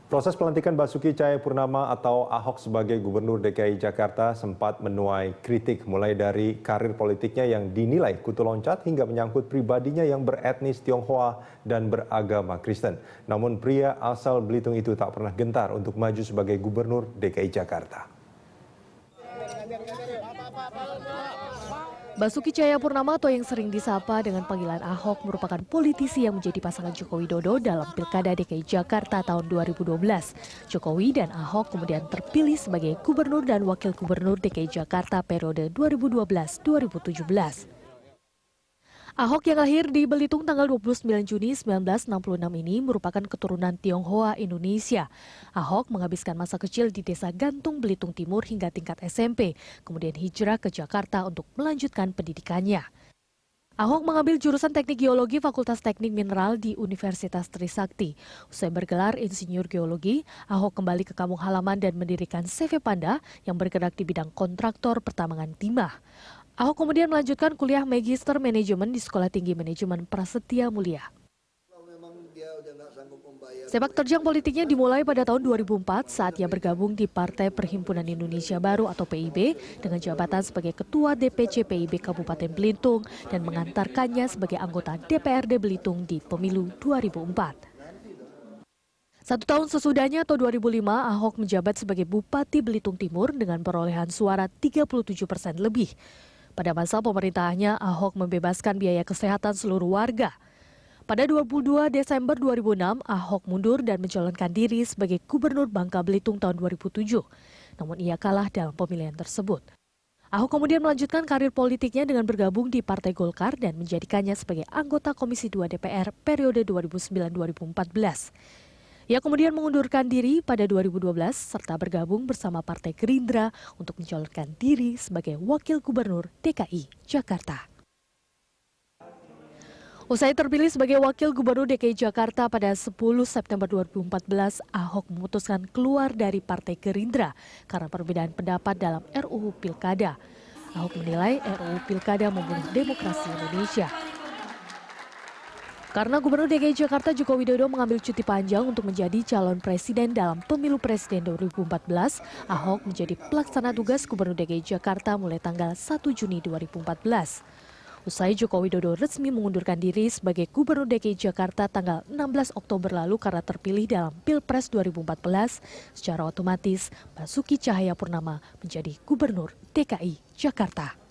Proses pelantikan Basuki Cahayapurnama atau Ahok sebagai Gubernur DKI Jakarta sempat menuai kritik mulai dari karir politiknya yang dinilai kutu loncat hingga menyangkut pribadinya yang beretnis Tionghoa dan beragama Kristen. Namun pria asal Belitung itu tak pernah gentar untuk maju sebagai Gubernur DKI Jakarta. Basuki Cahayapurnama atau yang sering disapa dengan panggilan Ahok merupakan politisi yang menjadi pasangan Joko Widodo dalam Pilkada DKI Jakarta tahun 2012. Jokowi dan Ahok kemudian terpilih sebagai Gubernur dan Wakil Gubernur DKI Jakarta periode 2012-2017. Ahok yang lahir di Belitung tanggal 29 Juni 1966 ini merupakan keturunan Tionghoa Indonesia. Ahok menghabiskan masa kecil di desa Gantung, Belitung Timur hingga tingkat SMP, kemudian hijrah ke Jakarta untuk melanjutkan pendidikannya. Ahok mengambil jurusan Teknik Geologi Fakultas Teknik Mineral di Universitas Trisakti. Usai bergelar Insinyur Geologi, Ahok kembali ke kampung halaman dan mendirikan CV Panda yang bergerak di bidang kontraktor pertambangan timah. Ahok kemudian melanjutkan kuliah Magister Manajemen di Sekolah Tinggi Manajemen Prasetya Mulia. Sepak terjang politiknya dimulai pada tahun 2004 saat ia bergabung di Partai Perhimpunan Indonesia Baru atau PIB dengan jabatan sebagai Ketua DPC PIB Kabupaten Belitung dan mengantarkannya sebagai anggota DPRD Belitung di pemilu 2004. 1 tahun sesudahnya atau 2005, Ahok menjabat sebagai Bupati Belitung Timur dengan perolehan suara 37% lebih. Pada masa pemerintahannya, Ahok membebaskan biaya kesehatan seluruh warga. Pada 22 Desember 2006, Ahok mundur dan mencalonkan diri sebagai Gubernur Bangka Belitung tahun 2007. Namun ia kalah dalam pemilihan tersebut. Ahok kemudian melanjutkan karir politiknya dengan bergabung di Partai Golkar dan menjadikannya sebagai anggota Komisi 2 DPR periode 2009-2014. Ia kemudian mengundurkan diri pada 2012 serta bergabung bersama Partai Gerindra untuk mencalonkan diri sebagai Wakil Gubernur DKI Jakarta. Usai terpilih sebagai Wakil Gubernur DKI Jakarta pada 10 September 2014, Ahok memutuskan keluar dari Partai Gerindra karena perbedaan pendapat dalam RUU Pilkada. Ahok menilai RUU Pilkada membunuh demokrasi Indonesia. Karena Gubernur DKI Jakarta Joko Widodo mengambil cuti panjang untuk menjadi calon presiden dalam pemilu presiden 2014, Ahok menjadi pelaksana tugas Gubernur DKI Jakarta mulai tanggal 1 Juni 2014. Usai Joko Widodo resmi mengundurkan diri sebagai Gubernur DKI Jakarta tanggal 16 Oktober lalu karena terpilih dalam Pilpres 2014, secara otomatis Basuki Cahayapurnama menjadi Gubernur DKI Jakarta.